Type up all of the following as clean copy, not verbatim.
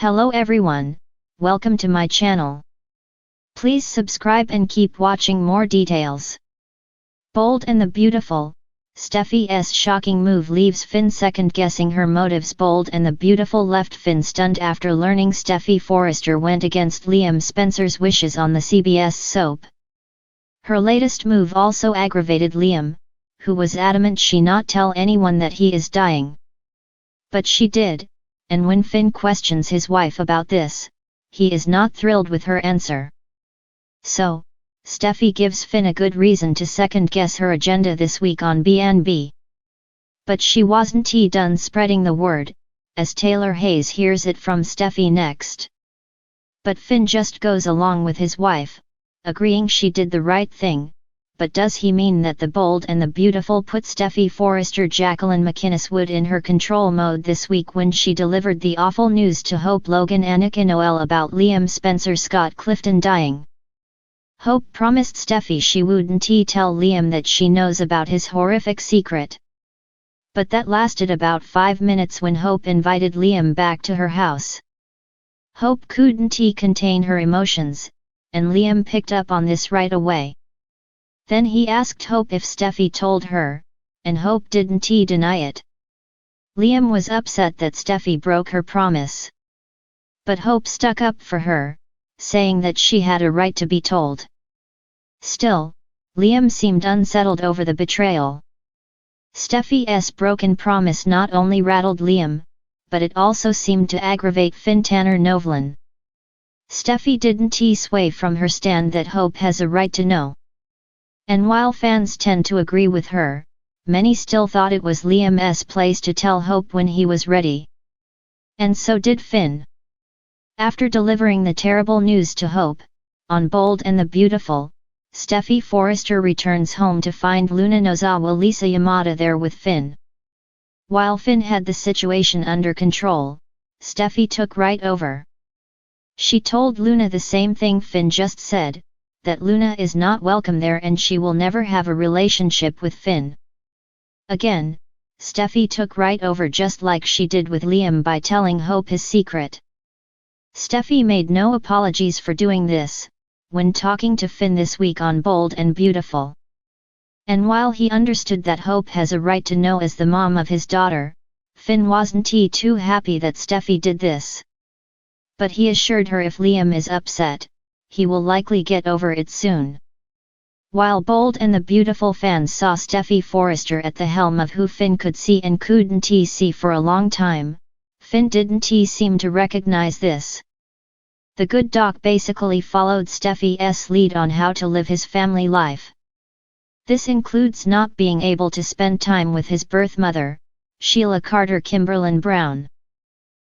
Hello everyone, welcome to my channel. Please subscribe and keep watching more details. Bold and the Beautiful, Steffy's shocking move leaves Finn second-guessing her motives. Bold and the Beautiful left Finn stunned after learning Steffy Forrester went against Liam Spencer's wishes on the CBS soap. Her latest move also aggravated Liam, who was adamant she not tell anyone that he is dying. But she did, and when Finn questions his wife about this, he is not thrilled with her answer. So, Steffy gives Finn a good reason to second-guess her agenda this week on B&B. But she wasn't done spreading the word, as Taylor Hayes hears it from Steffy next. But Finn just goes along with his wife, agreeing she did the right thing. But does he mean that the Bold and the Beautiful put Steffy Forrester Jacqueline McInnes Wood in her control mode this week when she delivered the awful news to Hope Logan Annika Noel about Liam Spencer Scott Clifton dying? Hope promised Steffy she wouldn't tell Liam that she knows about his horrific secret. But that lasted about 5 minutes when Hope invited Liam back to her house. Hope couldn't contain her emotions, and Liam picked up on this right away. Then he asked Hope if Steffy told her, and Hope didn't deny it. Liam was upset that Steffy broke her promise. But Hope stuck up for her, saying that she had a right to be told. Still, Liam seemed unsettled over the betrayal. Steffy's broken promise not only rattled Liam, but it also seemed to aggravate Finn Tanner Novlan. Steffy didn't sway from her stand that Hope has a right to know. And while fans tend to agree with her, many still thought it was Liam's place to tell Hope when he was ready. And so did Finn. After delivering the terrible news to Hope, on Bold and the Beautiful, Steffy Forrester returns home to find Luna Nozawa Lisa Yamada there with Finn. While Finn had the situation under control, Steffy took right over. She told Luna the same thing Finn just said, that Luna is not welcome there and she will never have a relationship with Finn. Again, Steffy took right over just like she did with Liam by telling Hope his secret. Steffy made no apologies for doing this, when talking to Finn this week on Bold and Beautiful. And while he understood that Hope has a right to know as the mom of his daughter, Finn wasn't too happy that Steffy did this. But he assured her if Liam is upset, he will likely get over it soon. While Bold and the Beautiful fans saw Steffy Forrester at the helm of who Finn could see and couldn't see for a long time, Finn didn't seem to recognize this. The good doc basically followed Steffy's lead on how to live his family life. This includes not being able to spend time with his birth mother, Sheila Carter Kimberlin Brown.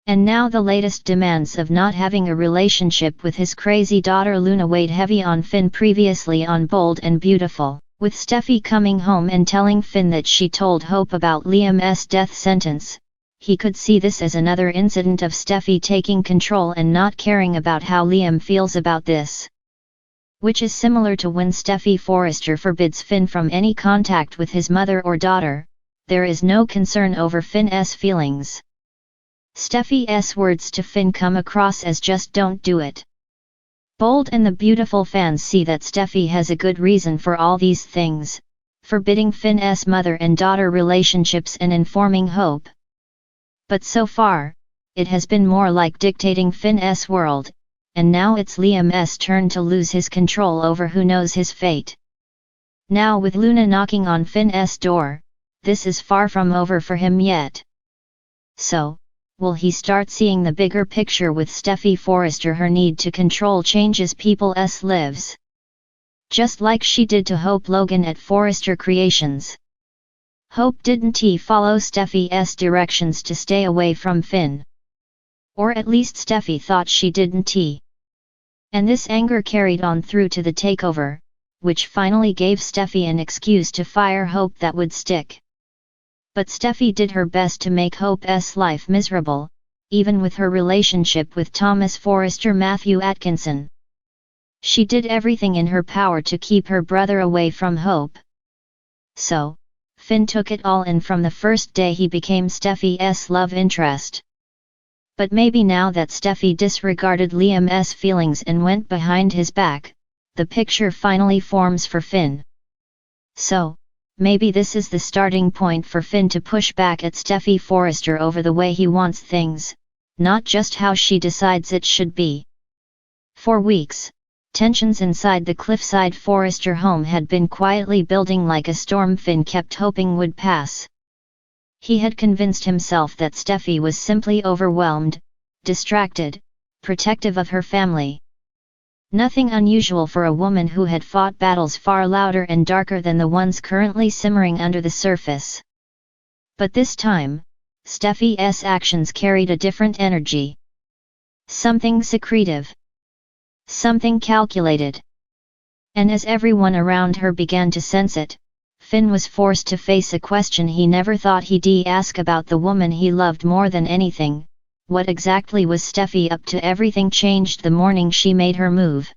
And now the latest demands of not having a relationship with his crazy daughter Luna weighed heavy on Finn. Previously on Bold and Beautiful, with Steffy coming home and telling Finn that she told Hope about Liam's death sentence, he could see this as another incident of Steffy taking control and not caring about how Liam feels about this. Which is similar to when Steffy Forrester forbids Finn from any contact with his mother or daughter. There is no concern over Finn's feelings. Steffy's words to Finn come across as just don't do it. Bold and the Beautiful fans see that Steffy has a good reason for all these things, forbidding Finn's mother and daughter relationships and informing Hope. But so far, it has been more like dictating Finn's world, and now it's Liam's turn to lose his control over who knows his fate. Now with Luna knocking on Finn's door, this is far from over for him yet. So, will he start seeing the bigger picture with Steffy Forrester? Her need to control changes people's lives. Just like she did to Hope Logan at Forrester Creations. Hope didn't follow Steffy's directions to stay away from Finn. Or at least Steffy thought she didn't. And this anger carried on through to the takeover, which finally gave Steffy an excuse to fire Hope that would stick. But Steffy did her best to make Hope's life miserable, even with her relationship with Thomas Forrester Matthew Atkinson. She did everything in her power to keep her brother away from Hope. So, Finn took it all in from the first day he became Steffy's love interest. But maybe now that Steffy disregarded Liam's feelings and went behind his back, the picture finally forms for Finn. So, maybe this is the starting point for Finn to push back at Steffy Forrester over the way he wants things, not just how she decides it should be. For weeks, tensions inside the cliffside Forrester home had been quietly building like a storm Finn kept hoping would pass. He had convinced himself that Steffy was simply overwhelmed, distracted, protective of her family. Nothing unusual for a woman who had fought battles far louder and darker than the ones currently simmering under the surface. But this time, Steffy's actions carried a different energy. Something secretive. Something calculated. And as everyone around her began to sense it, Finn was forced to face a question he never thought he'd ask about the woman he loved more than anything. What exactly was Steffy up to? Everything changed the morning she made her move.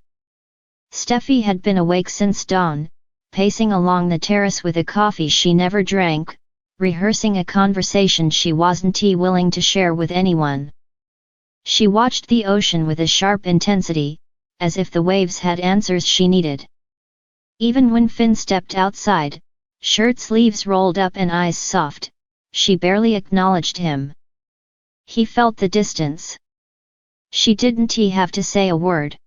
Steffy had been awake since dawn, pacing along the terrace with a coffee she never drank, rehearsing a conversation she wasn't willing to share with anyone. She watched the ocean with a sharp intensity, as if the waves had answers she needed. Even when Finn stepped outside, shirt sleeves rolled up and eyes soft, she barely acknowledged him. He felt the distance. She didn't have to say a word.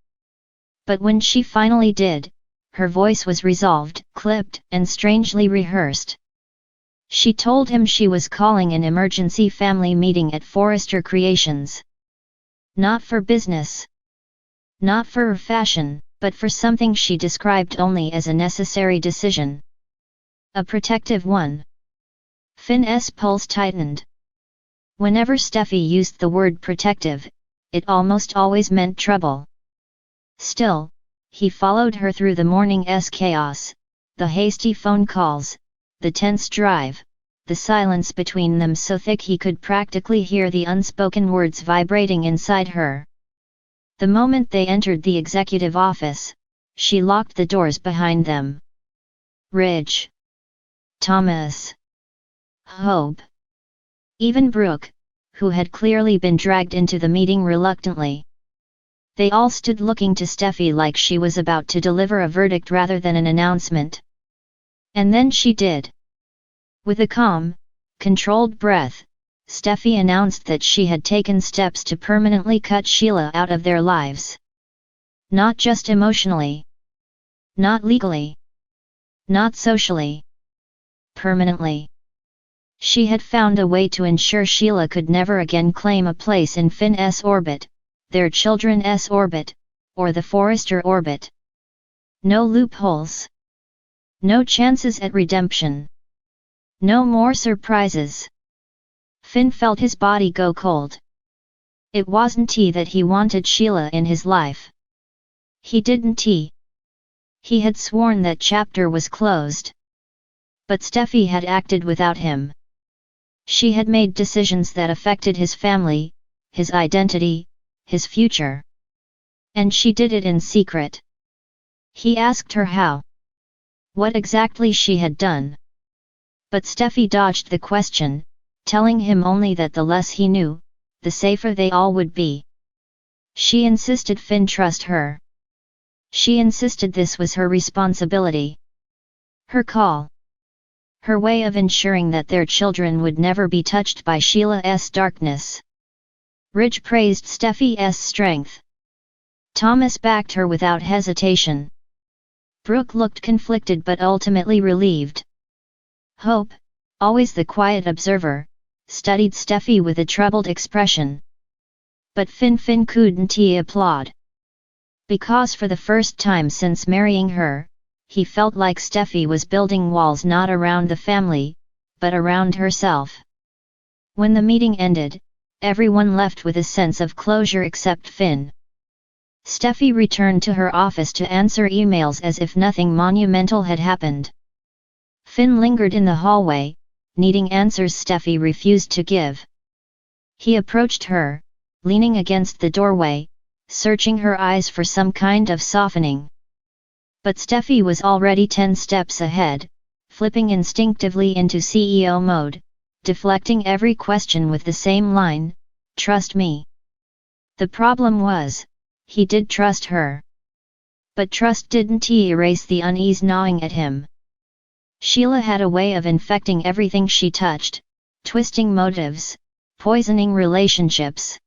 But when she finally did, her voice was resolved, clipped, and strangely rehearsed. She told him she was calling an emergency family meeting at Forrester Creations. Not for business. Not for fashion, but for something she described only as a necessary decision. A protective one. Finn's pulse tightened. Whenever Steffy used the word protective, it almost always meant trouble. Still, he followed her through the morning's chaos, the hasty phone calls, the tense drive, the silence between them so thick he could practically hear the unspoken words vibrating inside her. The moment they entered the executive office, she locked the doors behind them. Ridge. Thomas. Hope. Even Brooke, who had clearly been dragged into the meeting reluctantly. They all stood looking to Steffy like she was about to deliver a verdict rather than an announcement. And then she did. With a calm, controlled breath, Steffy announced that she had taken steps to permanently cut Sheila out of their lives. Not just emotionally. Not legally. Not socially. Permanently. She had found a way to ensure Sheila could never again claim a place in Finn's orbit, their children's orbit, or the Forrester orbit. No loopholes. No chances at redemption. No more surprises. Finn felt his body go cold. It wasn't that he wanted Sheila in his life. He didn't. He had sworn that chapter was closed. But Steffy had acted without him. She had made decisions that affected his family, his identity, his future. And she did it in secret. He asked her how. What exactly she had done. But Steffy dodged the question, telling him only that the less he knew, the safer they all would be. She insisted Finn trust her. She insisted this was her responsibility. Her call. Her way of ensuring that their children would never be touched by Sheila's darkness. Ridge praised Steffy's strength. Thomas backed her without hesitation. Brooke looked conflicted but ultimately relieved. Hope, always the quiet observer, studied Steffy with a troubled expression. But Finn couldn't applaud. Because for the first time since marrying her, he felt like Steffy was building walls not around the family, but around herself. When the meeting ended, everyone left with a sense of closure except Finn. Steffy returned to her office to answer emails as if nothing monumental had happened. Finn lingered in the hallway, needing answers Steffy refused to give. He approached her, leaning against the doorway, searching her eyes for some kind of softening. But Steffy was already 10 steps ahead, flipping instinctively into CEO mode, deflecting every question with the same line, "Trust me." The problem was, he did trust her. But trust didn't erase the unease gnawing at him. Sheila had a way of infecting everything she touched, twisting motives, poisoning relationships.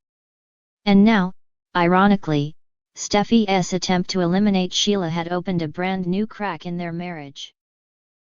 And now, ironically, Steffy's attempt to eliminate Sheila had opened a brand new crack in their marriage.